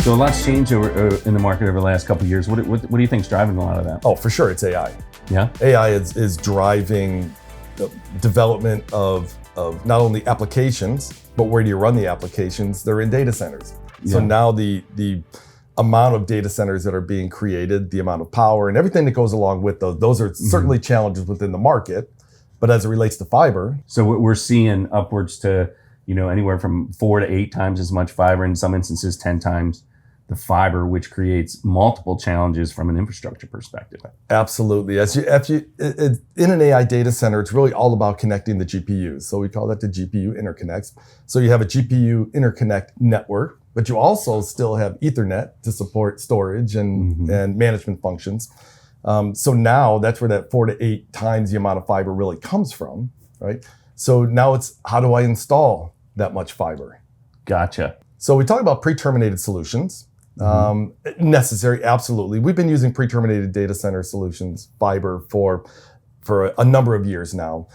So a lot's changed in the market over the last couple of years. What do you think is driving a lot of that? Oh, for sure, it's AI. Yeah? AI is driving the development of not only applications, but where do you run the applications? They're in data centers. So now the amount of data centers that are being created, the amount of power and everything that goes along with those are certainly challenges within the market. But as it relates to fiber. So we're seeing upwards to, anywhere from 4 to 8 times as much fiber, in some instances 10 times the fiber, which creates multiple challenges from an infrastructure perspective. Absolutely. In an AI data center, it's really all about connecting the GPUs. So we call that the GPU interconnects. So you have a GPU interconnect network, but you also still have Ethernet to support storage and management functions. So now that's where that 4 to 8 times the amount of fiber really comes from, right? So now it's, how do I install that much fiber? Gotcha. So we talk about pre-terminated solutions. Necessary, absolutely. We've been using pre-terminated data center solutions, fiber, for a number of years now.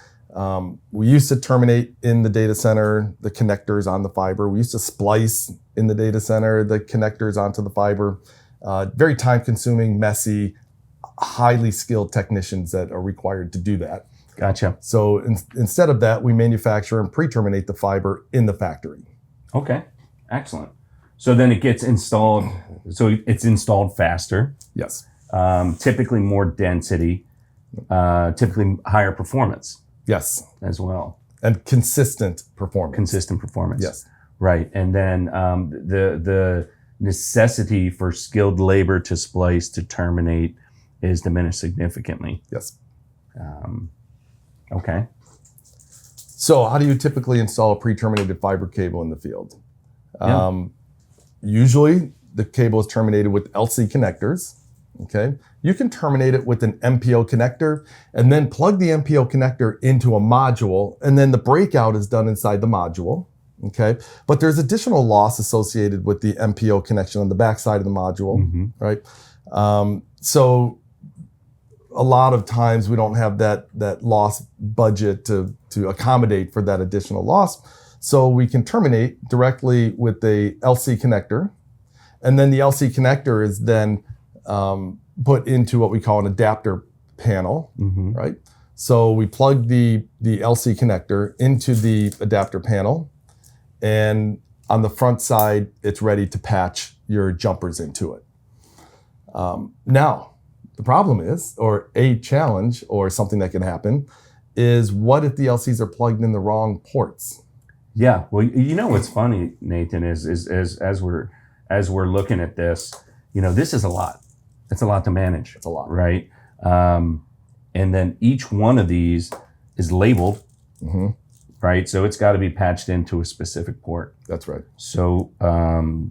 We used to terminate in the data center the connectors on the fiber. We used to splice in the data center the connectors onto the fiber. Very time-consuming, messy, highly skilled technicians that are required to do that. Gotcha. So instead of that, we manufacture and pre-terminate the fiber in the factory. Okay, excellent. So then it gets installed, so it's installed faster. Yes. Typically more density, typically higher performance. Yes. As well. And consistent performance. Consistent performance. Yes. Right, and then the necessity for skilled labor to splice, to terminate, is diminished significantly. Yes. Okay. So how do you typically install a pre-terminated fiber cable in the field? Usually the cable is terminated with LC connectors, okay? You can terminate it with an MPO connector and then plug the MPO connector into a module, and then the breakout is done inside the module, okay? But there's additional loss associated with the MPO connection on the backside of the module, right? So a lot of times we don't have that loss budget to accommodate for that additional loss. So we can terminate directly with a LC connector. And then the LC connector is then put into what we call an adapter panel, right? So we plug the LC connector into the adapter panel. And on the front side, it's ready to patch your jumpers into it. Now, the problem is, or a challenge, or something that can happen, is what if the LCs are plugged in the wrong ports? Yeah, well, what's funny, Nathan, is as we're looking at this, this is a lot. It's a lot to manage. It's a lot, right? And then each one of these is labeled, right? So it's got to be patched into a specific port. That's right. So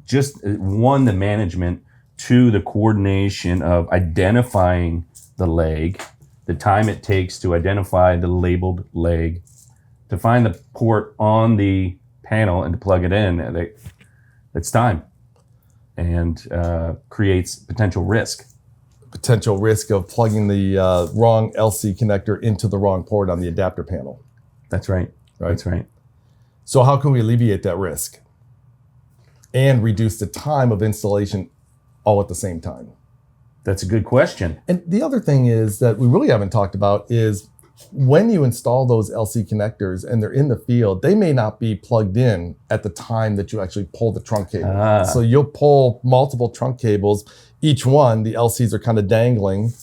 just the management, 2, the coordination of identifying the leg, the time it takes to identify the labeled leg, to find the port on the panel and to plug it in. It's time, and creates potential risk. Potential risk of plugging the wrong LC connector into the wrong port on the adapter panel. That's right. That's right. So how can we alleviate that risk and reduce the time of installation all at the same time? That's a good question. And the other thing is that we really haven't talked about is when you install those LC connectors and they're in the field, they may not be plugged in at the time that you actually pull the trunk cable. So you'll pull multiple trunk cables, each one, the LCs are kind of dangling,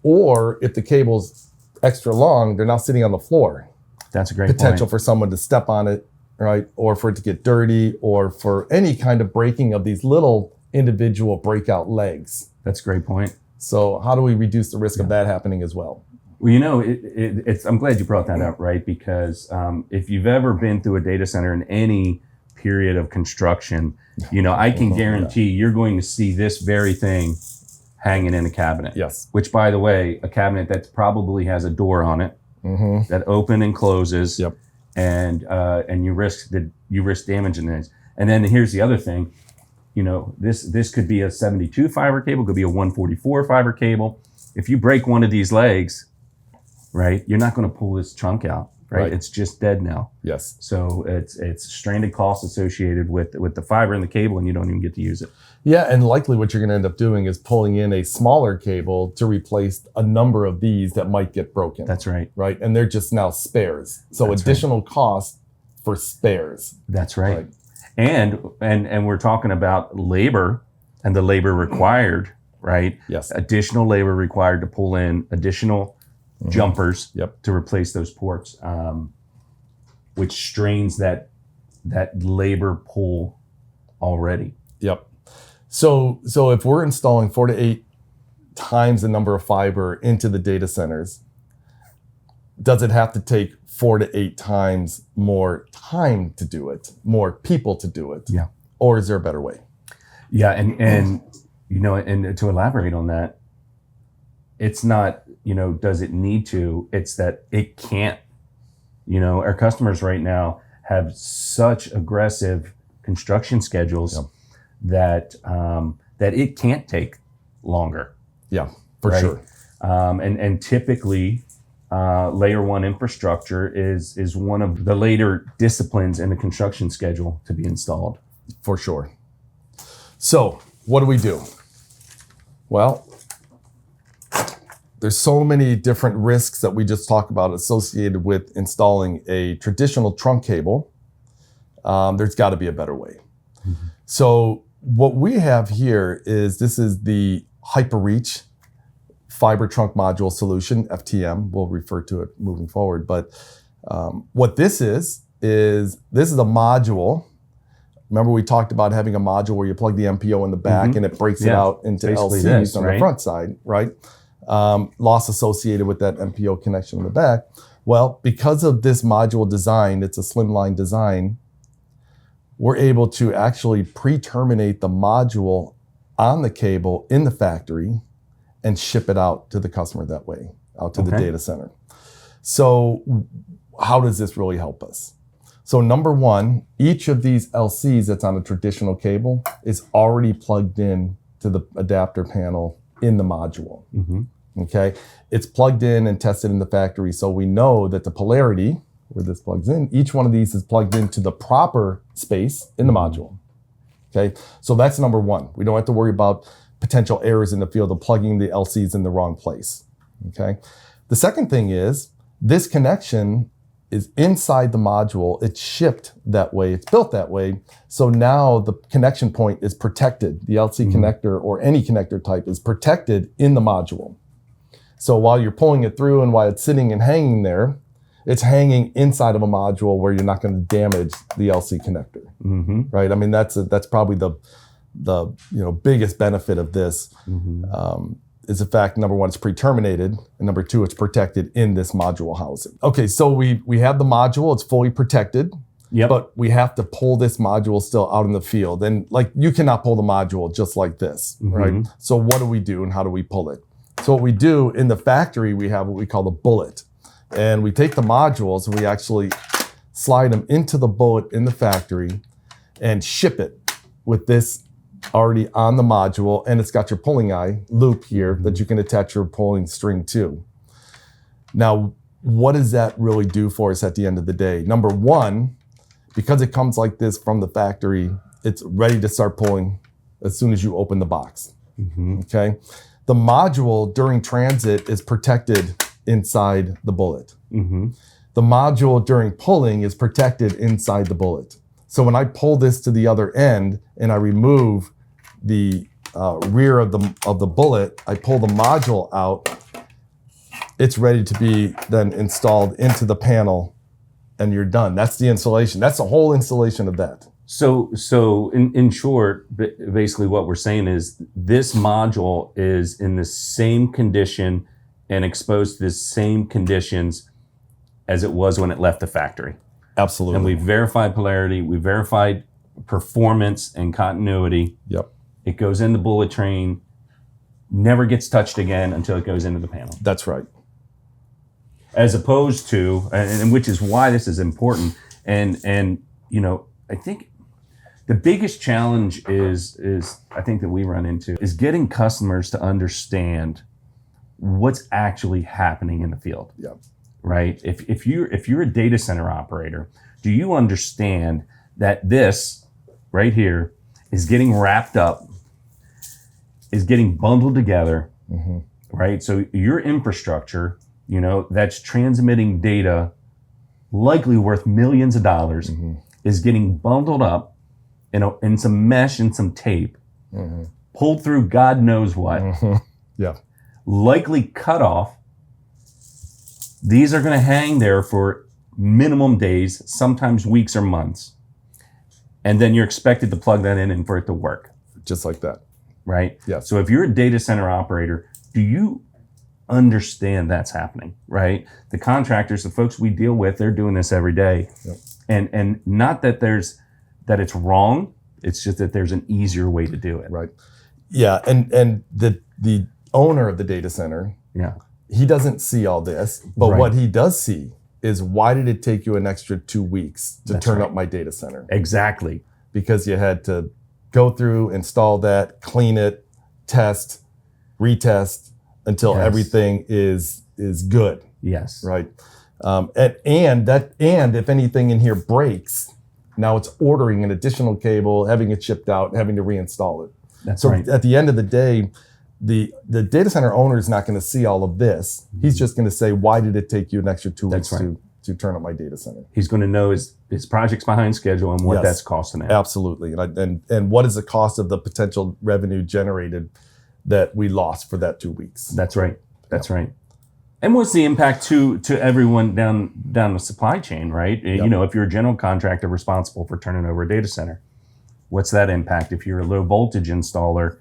or if the cable's extra long, they're now sitting on the floor. That's a great potential point. For someone to step on it, right? Or for it to get dirty, or for any kind of breaking of these little individual breakout legs. That's a great point. So how do we reduce the risk of that happening as well? Well, I'm glad you brought that up, right? Because if you've ever been through a data center in any period of construction, I can guarantee you're going to see this very thing hanging in a cabinet. Yes. Which, by the way, a cabinet that probably has a door on it that open and closes. Yep. And you risk damaging it. And then here's the other thing. This could be a 72 fiber cable, could be a 144 fiber cable. If you break one of these legs, right, you're not going to pull this trunk out. right? Right. It's just dead now. Yes. So it's stranded costs associated with the fiber and the cable, and you don't even get to use it. Yeah, and likely what you're going to end up doing is pulling in a smaller cable to replace a number of these that might get broken. That's right. Right, and they're just now spares. So That's additional cost for spares. That's right. And we're talking about labor and the labor required, right? Yes. Additional labor required to pull in additional jumpers Yep. to replace those ports, which strains that labor pool already. Yep. So if we're installing 4 to 8 times the number of fiber into the data centers, does it have to take 4 to 8 times more time to do it, more people to do it? Yeah. Or is there a better way? Yeah, and you know, and to elaborate on that, it's not, you know, does it need to? It's that it can't. You know, our customers right now have such aggressive construction schedules. Yep. that it can't take longer. Yeah, for right? sure. And typically, layer one infrastructure is one of the later disciplines in the construction schedule to be installed. For sure. So what do we do? Well, there's so many different risks that we just talked about associated with installing a traditional trunk cable. There's got to be a better way. Mm-hmm. So what we have here is this is the HyperReach Fiber Trunk Module solution, FTM. We'll refer to it moving forward. But what this is a module. Remember we talked about having a module where you plug the MPO in the back and it breaks it out into LCs on the front side, right? Loss associated with that MPO connection in the back. Well, because of this module design, it's a slimline design, we're able to actually pre-terminate the module on the cable in the factory and ship it out to the customer that way, out to the data center. So how does this really help us? So number one, each of these LCs that's on a traditional cable is already plugged in to the adapter panel in the module. Mm-hmm. Okay, it's plugged in and tested in the factory, so we know that the polarity where this plugs in, each one of these is plugged into the proper space in the module. Okay, so that's number one. We don't have to worry about potential errors in the field of plugging the LCs in the wrong place. Okay, the second thing is this connection is inside the module. It's shipped that way. It's built that way. So now the connection point is protected. The LC connector or any connector type is protected in the module. So while you're pulling it through and while it's sitting and hanging there, it's hanging inside of a module where you're not going to damage the LC connector, right? I mean, that's probably the biggest benefit of this is the fact, number one, it's pre-terminated, and number two, it's protected in this module housing. Okay, so we have the module, it's fully protected, but we have to pull this module still out in the field. And like, you cannot pull the module just like this, right? So what do we do and how do we pull it? So what we do in the factory, we have what we call the bullet. And we take the modules and we actually slide them into the bullet in the factory and ship it with this already on the module, and it's got your pulling eye loop here that you can attach your pulling string to. Now, what does that really do for us at the end of the day? Number one, because it comes like this from the factory, it's ready to start pulling as soon as you open the box, okay? The module during transit is protected inside the bullet. The module during pulling is protected inside the bullet. So when I pull this to the other end and I remove the rear of the bullet, I pull the module out, it's ready to be then installed into the panel and you're done. That's the installation. That's the whole installation of that. So in short, basically what we're saying is this module is in the same condition and exposed to the same conditions as it was when it left the factory. Absolutely. And we verified polarity, we verified performance and continuity. Yep. It goes in the bullet train, never gets touched again until it goes into the panel. That's right. As opposed to, and which is why this is important. And you know, I think the biggest challenge is I think that we run into is getting customers to understand what's actually happening in the field. Yep. right? If you're a data center operator, do you understand that this right here is getting wrapped up, is getting bundled together, right? So your infrastructure, that's transmitting data likely worth millions of dollars, is getting bundled up in some mesh and some tape, pulled through God knows what, Yeah. likely cut off. These are going to hang there for minimum days, sometimes weeks or months. And then you're expected to plug that in and for it to work. Just like that. Right? Yeah. So if you're a data center operator, do you understand that's happening, right? The contractors, the folks we deal with, they're doing this every day. Yep. And not that it's wrong, it's just that there's an easier way to do it. Right. Yeah. And the owner of the data center, Yeah. he doesn't see all this, but Right. what he does see is, why did it take you an extra 2 weeks to That's turn right. up my data center? Exactly. Because you had to go through, install that, clean it, test, retest until Yes. everything is good, Yes. right? And if anything in here breaks, now it's ordering an additional cable, having it shipped out, having to reinstall it. That's So right. at the end of the day, the data center owner is not going to see all of this. He's just going to say, why did it take you an extra 2 weeks That's right. to turn up my data center? He's going to know his project's behind schedule and what Yes. that's costing him. Absolutely. And what is the cost of the potential revenue generated that we lost for that 2 weeks? That's right. That's right. And what's the impact to everyone down the supply chain, right? Yep. If you're a general contractor responsible for turning over a data center, what's that impact? If you're a low voltage installer,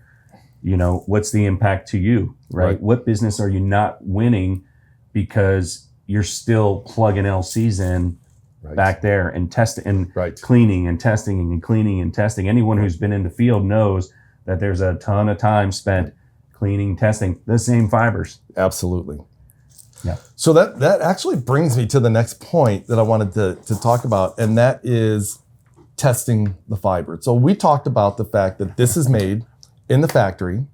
what's the impact to you, right? Right. What business are you not winning because you're still plugging LCs in Right. back there and testing and Right. cleaning and testing and cleaning and testing? Anyone who's been in the field knows that there's a ton of time spent cleaning, testing the same fibers. Absolutely. Yeah. So that actually brings me to the next point that I wanted to talk about, and that is testing the fiber. So we talked about the fact that this is made in the factory.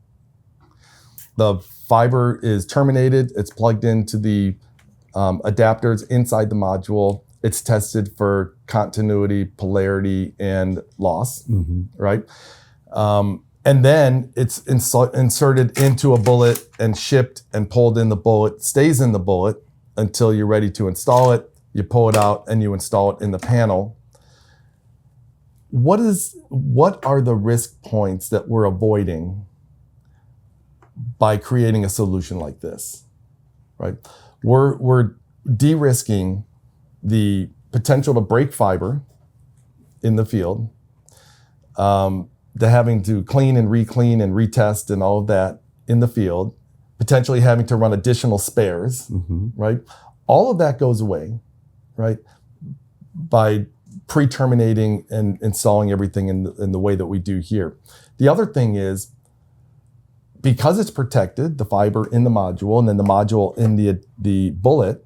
The fiber is terminated. It's plugged into the adapters inside the module. It's tested for continuity, polarity, and loss, right? And then it's inserted into a bullet and shipped and pulled in the bullet, stays in the bullet until you're ready to install it. You pull it out and you install it in the panel. What are the risk points that we're avoiding by creating a solution like this, right? We're de-risking the potential to break fiber in the field, the having to clean and re-clean and retest and all of that in the field, potentially having to run additional spares, right? All of that goes away, right? By pre-terminating and installing everything in the way that we do here. The other thing is, because it's protected, the fiber in the module and then the module in the bullet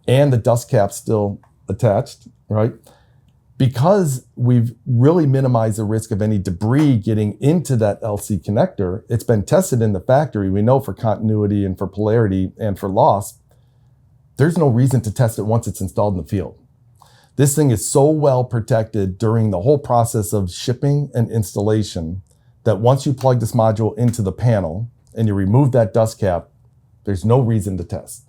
and the dust cap still attached, right? Because we've really minimized the risk of any debris getting into that LC connector, it's been tested in the factory. We know for continuity and for polarity and for loss, there's no reason to test it once it's installed in the field. This thing is so well protected during the whole process of shipping and installation that once you plug this module into the panel and you remove that dust cap, there's no reason to test.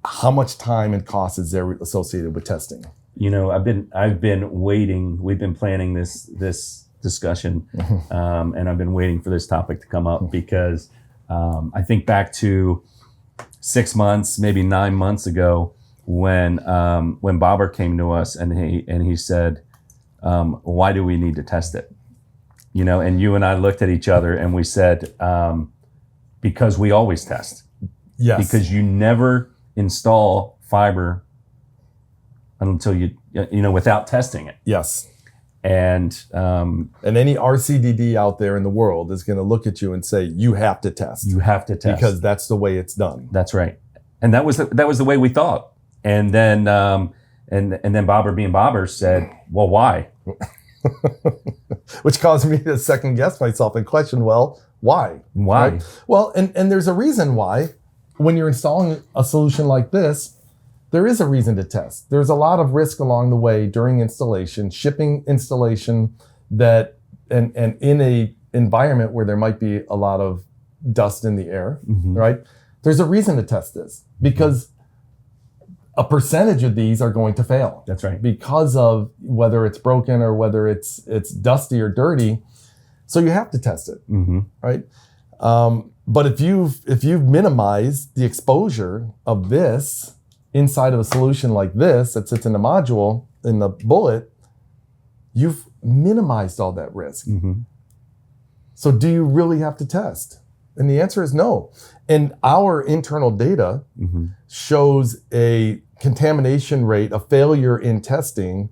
How much time and cost is there associated with testing? I've been waiting. We've been planning this discussion, and I've been waiting for this topic to come up because I think back to 6 months, maybe 9 months ago, when Bobber came to us and he said, "Why do we need to test it?" And you and I looked at each other and we said, "Because we always test. Yes. Because you never install fiber until you without testing it." Yes. And any RCDD out there in the world is going to look at you and say, you have to test. you have to test Because that's the way it's done. that's right. And that was the way we thought. And then and then Bobber being Bobber said, "Well, why?" Which caused me to second guess myself and question, well, why? Why? Right? Well, and there's a reason why. when you're installing a solution like this, there is a reason to test. There's a lot of risk along the way during installation, shipping installation, that and in a environment where there might be a lot of dust in the air, right? There's a reason to test this, because a percentage of these are going to fail. That's right. Because of whether it's broken or whether it's dusty or dirty. So you have to test it, right? But if you've minimized the exposure of this inside of a solution like this that sits in the module, in the bullet, you've minimized all that risk. So do you really have to test? And the answer is no. And our internal data shows a contamination rate, a failure in testing,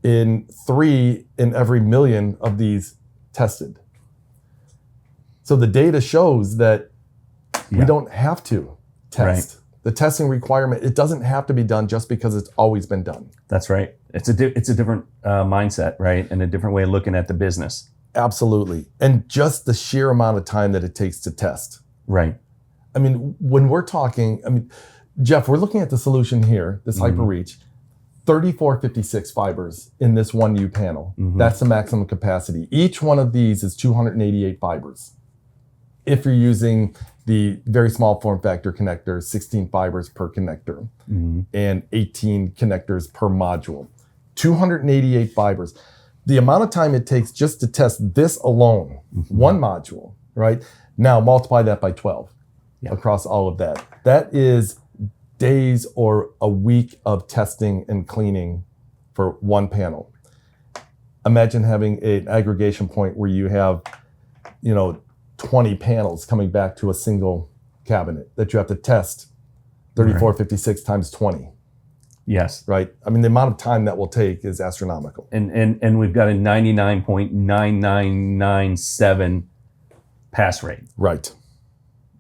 in 3 in every million of these tested. So the data shows that we don't have to test. Right. The testing requirement, it doesn't have to be done just because it's always been done. That's right. It's a different mindset, right? And a different way of looking at the business. Absolutely. And just the sheer amount of time that it takes to test. Right. I mean, when we're talking, Jeff, we're looking at the solution here, this HyperReach, 3456 fibers in this 1U panel. That's the maximum capacity. Each one of these is 288 fibers. If you're using the very small form factor connector, 16 fibers per connector, and 18 connectors per module. 288 fibers. The amount of time it takes just to test this alone, one module, right? Now multiply that by 12 across all of that. That is days or a week of testing and cleaning for one panel. Imagine having an aggregation point where you have, 20 panels coming back to a single cabinet that you have to test 3456 times 20. Yes. Right? I mean, the amount of time that will take is astronomical. And we've got a 99.9997 pass rate. Right.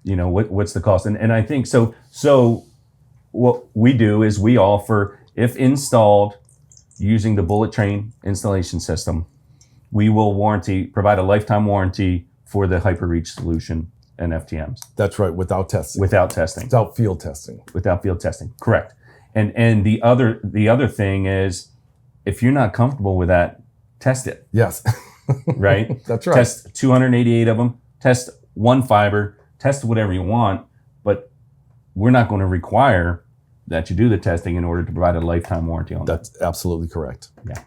What's the cost? And I think so what we do is we offer, if installed using the bullet train installation system, we will provide a lifetime warranty for the HyperReach solution and FTMs. That's right, without testing. Without testing. Without field testing. Without field testing, correct. And the other thing is, if you're not comfortable with that, test it. Yes. Right? That's right. Test 288 of them, test one fiber, test whatever you want, but we're not going to require that you do the testing in order to provide a lifetime warranty on that. That's absolutely correct. Yeah.